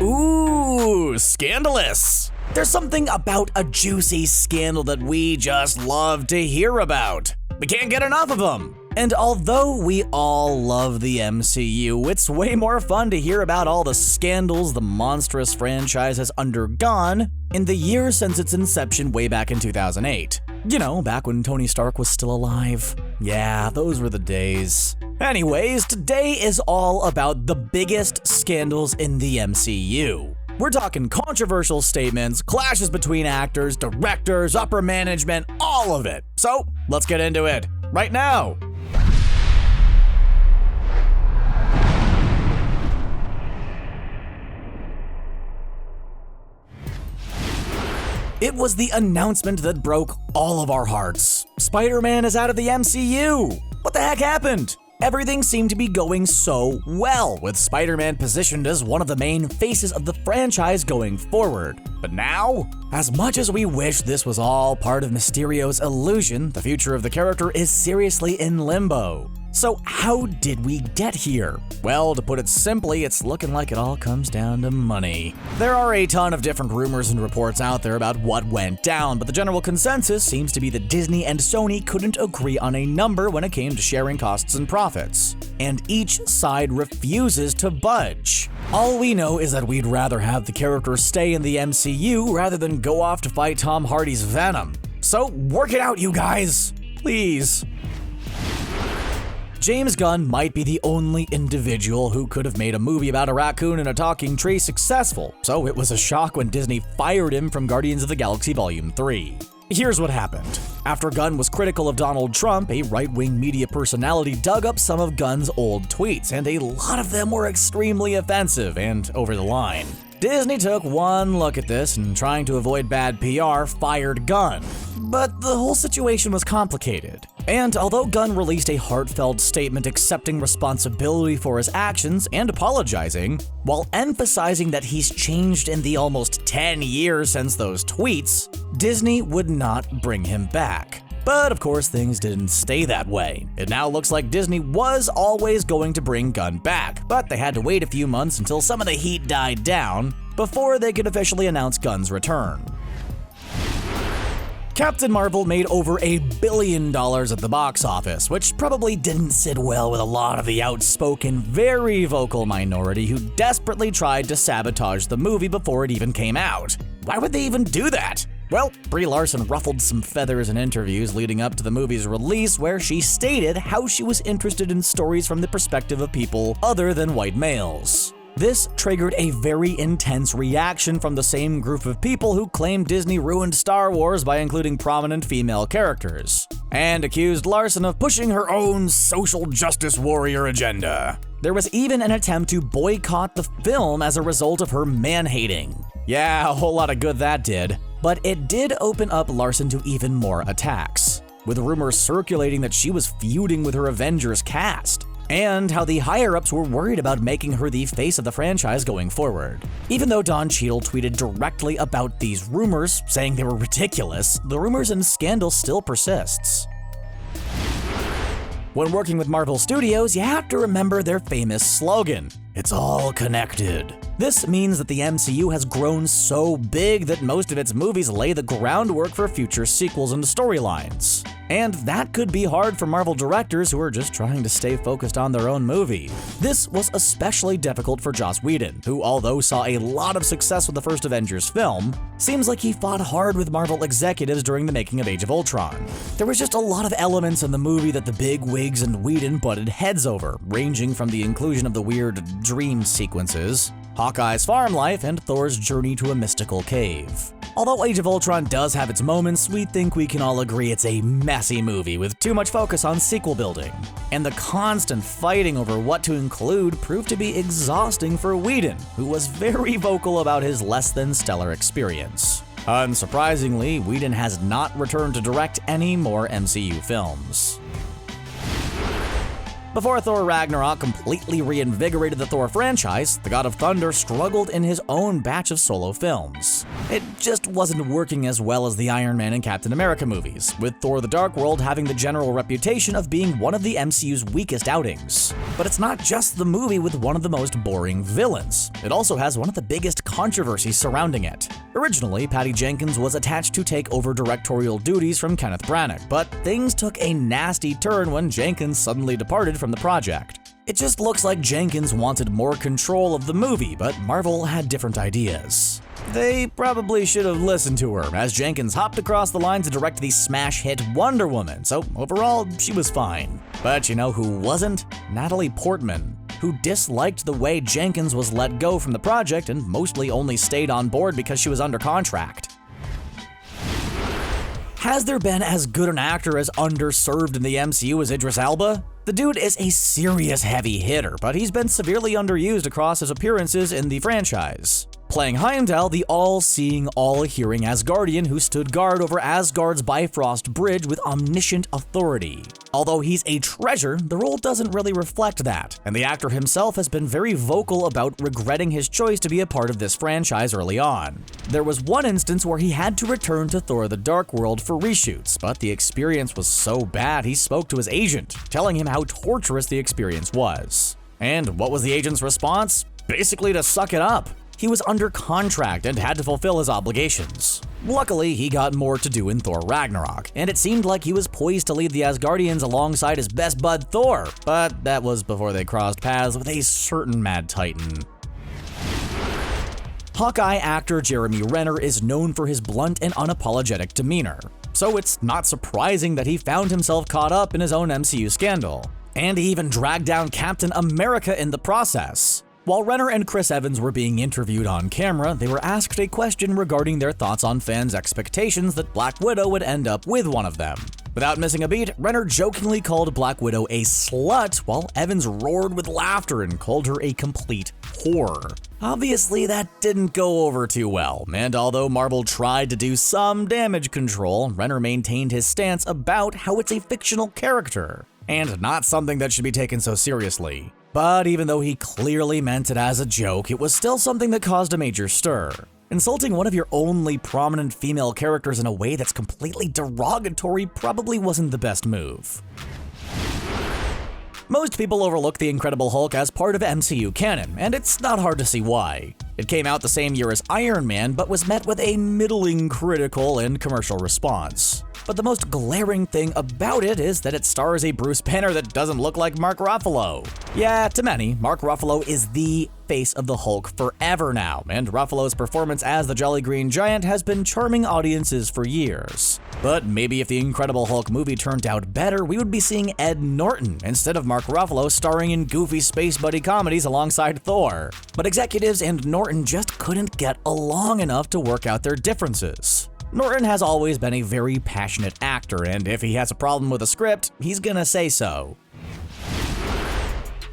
Ooh, scandalous! There's something about a juicy scandal that we just love to hear about. We can't get enough of them. And although we all love the MCU, it's way more fun to hear about all the scandals the monstrous franchise has undergone in the years since its inception way back in 2008. You know, back when Tony Stark was still alive. Yeah, those were the days. Anyways, today is all about the biggest scandals in the MCU. We're talking controversial statements, clashes between actors, directors, upper management, all of it. So, let's get into it right now. It was the announcement that broke all of our hearts. SpiderMan is out of the MCU. What the heck happened? Everything seemed to be going so well, with Spider-Man positioned as one of the main faces of the franchise going forward. But now, as much as we wish this was all part of Mysterio's illusion, the future of the character is seriously in limbo. So how did we get here? Well, to put it simply, it's looking like it all comes down to money. There are a ton of different rumors and reports out there about what went down, but the general consensus seems to be that Disney and Sony couldn't agree on a number when it came to sharing costs and profits, and each side refuses to budge. All we know is that we'd rather have the character stay in the MCU rather than go off to fight Tom Hardy's Venom. So work it out, you guys, please. James Gunn might be the only individual who could have made a movie about a raccoon and a talking tree successful, so it was a shock when Disney fired him from Guardians of the Galaxy Volume 3. Here's what happened. After Gunn was critical of Donald Trump, a right-wing media personality dug up some of Gunn's old tweets, and a lot of them were extremely offensive and over the line. Disney took one look at this and, trying to avoid bad PR, fired Gunn. But the whole situation was complicated. And although Gunn released a heartfelt statement accepting responsibility for his actions and apologizing, while emphasizing that he's changed in the almost 10 years since those tweets, Disney would not bring him back. But of course, things didn't stay that way. It now looks like Disney was always going to bring Gunn back, but they had to wait a few months until some of the heat died down before they could officially announce Gunn's return. Captain Marvel made over $1 billion at the box office, which probably didn't sit well with a lot of the outspoken, very vocal minority who desperately tried to sabotage the movie before it even came out. Why would they even do that? Well, Brie Larson ruffled some feathers in interviews leading up to the movie's release, where she stated how she was interested in stories from the perspective of people other than white males. This triggered a very intense reaction from the same group of people who claimed Disney ruined Star Wars by including prominent female characters, and accused Larson of pushing her own social justice warrior agenda. There was even an attempt to boycott the film as a result of her man-hating. Yeah, a whole lot of good that did. But it did open up Larson to even more attacks, with rumors circulating that she was feuding with her Avengers cast, and how the higher-ups were worried about making her the face of the franchise going forward. Even though Don Cheadle tweeted directly about these rumors, saying they were ridiculous, the rumors and scandal still persists. When working with Marvel Studios, you have to remember their famous slogan, "It's all connected." This means that the MCU has grown so big that most of its movies lay the groundwork for future sequels and storylines. And that could be hard for Marvel directors who are just trying to stay focused on their own movie. This was especially difficult for Joss Whedon, who, although saw a lot of success with the first Avengers film, seems like he fought hard with Marvel executives during the making of Age of Ultron. There was just a lot of elements in the movie that the big wigs and Whedon butted heads over, ranging from the inclusion of the weird dream sequences, Hawkeye's farm life, and Thor's journey to a mystical cave. Although Age of Ultron does have its moments, we think we can all agree it's a messy movie with too much focus on sequel building. And the constant fighting over what to include proved to be exhausting for Whedon, who was very vocal about his less than stellar experience. Unsurprisingly, Whedon has not returned to direct any more MCU films. Before Thor Ragnarok completely reinvigorated the Thor franchise, the God of Thunder struggled in his own batch of solo films. It just wasn't working as well as the Iron Man and Captain America movies, with Thor: The Dark World having the general reputation of being one of the MCU's weakest outings. But it's not just the movie with one of the most boring villains. It also has one of the biggest controversies surrounding it. Originally, Patty Jenkins was attached to take over directorial duties from Kenneth Branagh, but things took a nasty turn when Jenkins suddenly departed from the project. It just looks like Jenkins wanted more control of the movie, but Marvel had different ideas. They probably should have listened to her, as Jenkins hopped across the line to direct the smash hit Wonder Woman, so overall, she was fine. But you know who wasn't? Natalie Portman, who disliked the way Jenkins was let go from the project and mostly only stayed on board because she was under contract. Has there been as good an actor as underserved in the MCU as Idris Elba? The dude is a serious heavy hitter, but he's been severely underused across his appearances in the franchise. Playing Heimdall, the all-seeing, all-hearing Asgardian who stood guard over Asgard's Bifrost Bridge with omniscient authority. Although he's a treasure, the role doesn't really reflect that, and the actor himself has been very vocal about regretting his choice to be a part of this franchise early on. There was one instance where he had to return to Thor: The Dark World for reshoots, but the experience was so bad he spoke to his agent, telling him how torturous the experience was. And what was the agent's response? Basically to suck it up. He was under contract and had to fulfill his obligations. Luckily, he got more to do in Thor Ragnarok, and it seemed like he was poised to lead the Asgardians alongside his best bud Thor, but that was before they crossed paths with a certain Mad Titan. Hawkeye actor Jeremy Renner is known for his blunt and unapologetic demeanor, so it's not surprising that he found himself caught up in his own MCU scandal. And he even dragged down Captain America in the process. While Renner and Chris Evans were being interviewed on camera, they were asked a question regarding their thoughts on fans' expectations that Black Widow would end up with one of them. Without missing a beat, Renner jokingly called Black Widow a slut, while Evans roared with laughter and called her a complete whore. Obviously, that didn't go over too well, and although Marvel tried to do some damage control, Renner maintained his stance about how it's a fictional character, and not something that should be taken so seriously. But even though he clearly meant it as a joke, it was still something that caused a major stir. Insulting one of your only prominent female characters in a way that's completely derogatory probably wasn't the best move. Most people overlook the Incredible Hulk as part of MCU canon, and it's not hard to see why. It came out the same year as Iron Man, but was met with a middling critical and commercial response. But the most glaring thing about it is that it stars a Bruce Banner that doesn't look like Mark Ruffalo. Yeah, to many, Mark Ruffalo is the face of the Hulk forever now, and Ruffalo's performance as the Jolly Green Giant has been charming audiences for years. But maybe if the Incredible Hulk movie turned out better, we would be seeing Ed Norton instead of Mark Ruffalo starring in goofy space buddy comedies alongside Thor. But executives and Norton just couldn't get along enough to work out their differences. Norton has always been a very passionate actor, and if he has a problem with a script, he's gonna say so.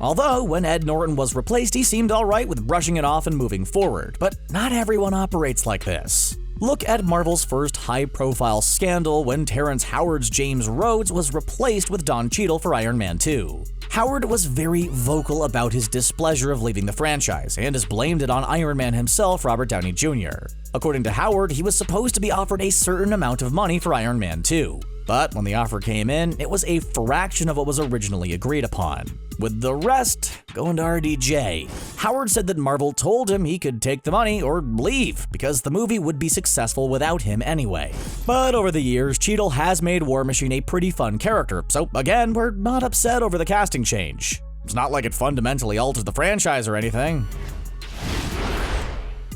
Although, when Ed Norton was replaced, he seemed alright with brushing it off and moving forward, but not everyone operates like this. Look at Marvel's first high-profile scandal when Terrence Howard's James Rhodes was replaced with Don Cheadle for Iron Man 2. Howard was very vocal about his displeasure of leaving the franchise and has blamed it on Iron Man himself, Robert Downey Jr. According to Howard, he was supposed to be offered a certain amount of money for Iron Man 2. But when the offer came in, it was a fraction of what was originally agreed upon, with the rest going to RDJ. Howard said that Marvel told him he could take the money or leave, because the movie would be successful without him anyway. But over the years, Cheadle has made War Machine a pretty fun character, so again, we're not upset over the casting change. It's not like it fundamentally altered the franchise or anything.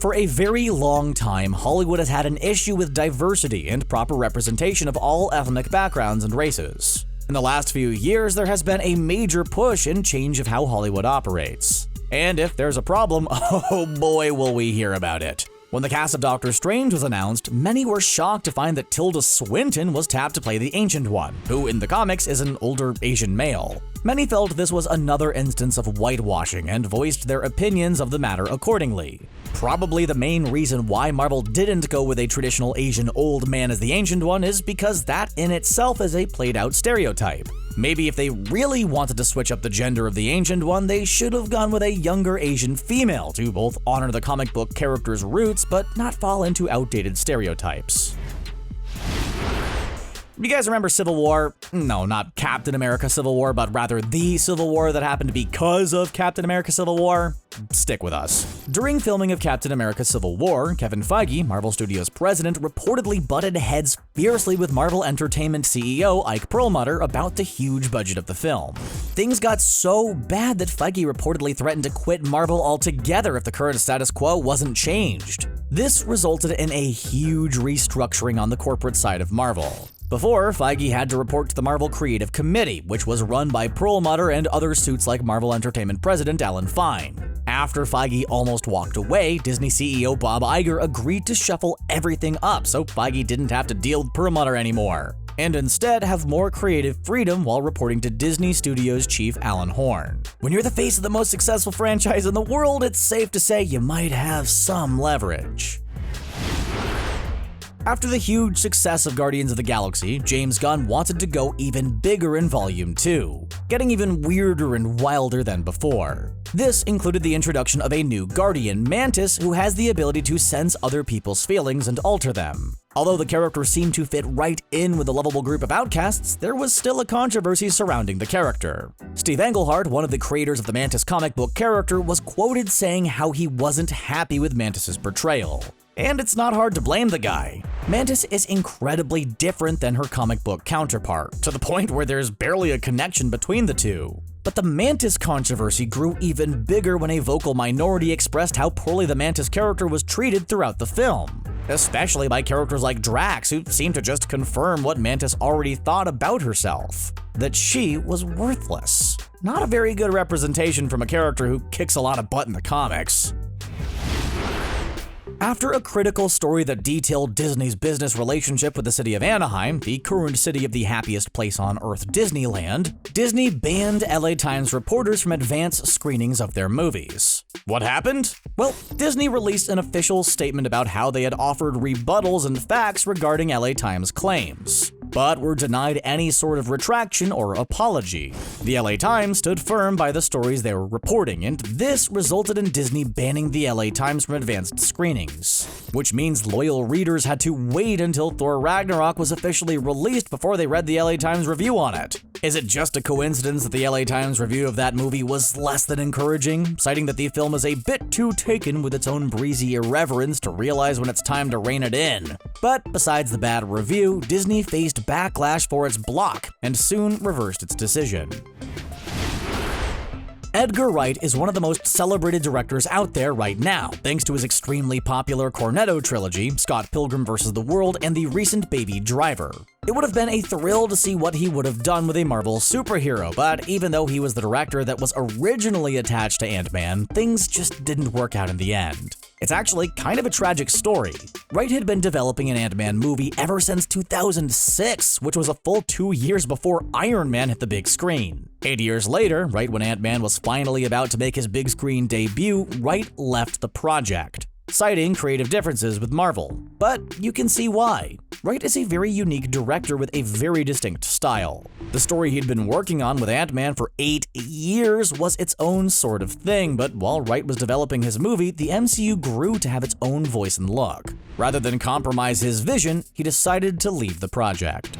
For a very long time, Hollywood has had an issue with diversity and proper representation of all ethnic backgrounds and races. In the last few years, there has been a major push and change of how Hollywood operates. And if there's a problem, oh boy will we hear about it. When the cast of Doctor Strange was announced, many were shocked to find that Tilda Swinton was tapped to play the Ancient One, who in the comics is an older Asian male. Many felt this was another instance of whitewashing and voiced their opinions of the matter accordingly. Probably the main reason why Marvel didn't go with a traditional Asian old man as the Ancient One is because that in itself is a played-out stereotype. Maybe if they really wanted to switch up the gender of the Ancient One, they should have gone with a younger Asian female to both honor the comic book character's roots but not fall into outdated stereotypes. You guys remember Civil War? No, not Captain America Civil War, but rather the Civil War that happened because of Captain America Civil War? Stick with us. During filming of Captain America Civil War, Kevin Feige, Marvel Studios president, reportedly butted heads fiercely with Marvel Entertainment CEO Ike Perlmutter about the huge budget of the film. Things got so bad that Feige reportedly threatened to quit Marvel altogether if the current status quo wasn't changed. This resulted in a huge restructuring on the corporate side of Marvel. Before, Feige had to report to the Marvel Creative Committee, which was run by Perlmutter and other suits like Marvel Entertainment president Alan Fine. After Feige almost walked away, Disney CEO Bob Iger agreed to shuffle everything up so Feige didn't have to deal with Perlmutter anymore, and instead have more creative freedom while reporting to Disney Studios chief Alan Horn. When you're the face of the most successful franchise in the world, it's safe to say you might have some leverage. After the huge success of Guardians of the Galaxy, James Gunn wanted to go even bigger in Volume 2, getting even weirder and wilder than before. This included the introduction of a new Guardian, Mantis, who has the ability to sense other people's feelings and alter them. Although the character seemed to fit right in with the lovable group of outcasts, there was still a controversy surrounding the character. Steve Englehart, one of the creators of the Mantis comic book character, was quoted saying how he wasn't happy with Mantis's portrayal. And it's not hard to blame the guy. Mantis is incredibly different than her comic book counterpart, to the point where there's barely a connection between the two. But the Mantis controversy grew even bigger when a vocal minority expressed how poorly the Mantis character was treated throughout the film, especially by characters like Drax, who seemed to just confirm what Mantis already thought about herself, that she was worthless. Not a very good representation from a character who kicks a lot of butt in the comics. After a critical story that detailed Disney's business relationship with the city of Anaheim, the current city of the happiest place on Earth, Disneyland, Disney banned LA Times reporters from advance screenings of their movies. What happened? Well, Disney released an official statement about how they had offered rebuttals and facts regarding LA Times claims, but were denied any sort of retraction or apology. The LA Times stood firm by the stories they were reporting, and this resulted in Disney banning the LA Times from advanced screenings, which means loyal readers had to wait until Thor Ragnarok was officially released before they read the LA Times review on it. Is it just a coincidence that the LA Times review of that movie was less than encouraging, citing that the film is a bit too taken with its own breezy irreverence to realize when it's time to rein it in? But besides the bad review, Disney faced backlash for its block and soon reversed its decision. Edgar Wright is one of the most celebrated directors out there right now, thanks to his extremely popular Cornetto trilogy, Scott Pilgrim vs. the World, and the recent Baby Driver. It would have been a thrill to see what he would have done with a Marvel superhero, but even though he was the director that was originally attached to Ant-Man, things just didn't work out in the end. It's actually kind of a tragic story. Wright had been developing an Ant-Man movie ever since 2006, which was a full 2 years before Iron Man hit the big screen. 8 years later, right when Ant-Man was finally about to make his big screen debut, Wright left the project, citing creative differences with Marvel. But you can see why. Wright is a very unique director with a very distinct style. The story he'd been working on with Ant-Man for 8 years was its own sort of thing, but while Wright was developing his movie, the MCU grew to have its own voice and look. Rather than compromise his vision, he decided to leave the project.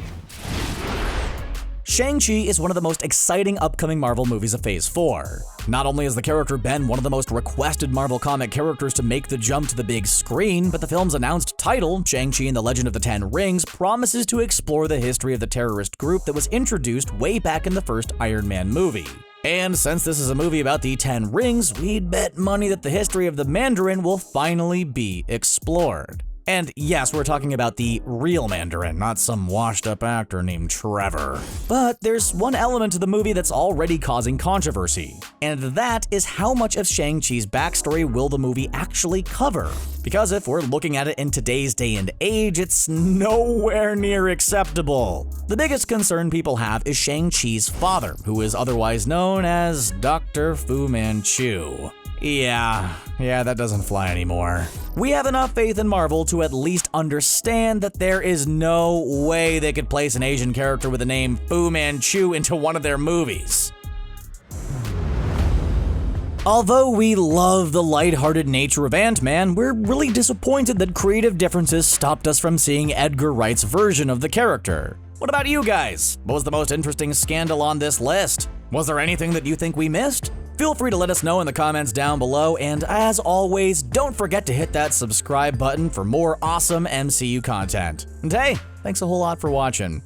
ShangChi is one of the most exciting upcoming Marvel movies of Phase 4. Not only has the character been one of the most requested Marvel comic characters to make the jump to the big screen, but the film's announced title, Shang-Chi and the Legend of the Ten Rings, promises to explore the history of the terrorist group that was introduced way back in the first Iron Man movie. And since this is a movie about the Ten Rings, we'd bet money that the history of the Mandarin will finally be explored. And yes, we're talking about the real Mandarin, not some washed-up actor named Trevor. But there's one element to the movie that's already causing controversy, and that is how much of Shang-Chi's backstory will the movie actually cover? Because if we're looking at it in today's day and age, it's nowhere near acceptable. The biggest concern people have is Shang-Chi's father, who is otherwise known as Dr. Fu Manchu. Yeah, that doesn't fly anymore. We have enough faith in Marvel to at least understand that there is no way they could place an Asian character with the name Fu Manchu into one of their movies. Although we love the lighthearted nature of AntMan, we're really disappointed that creative differences stopped us from seeing Edgar Wright's version of the character. What about you guys? What was the most interesting scandal on this list? Was there anything that you think we missed? Feel free to let us know in the comments down below, and as always, don't forget to hit that subscribe button for more awesome MCU content. And hey, thanks a whole lot for watching.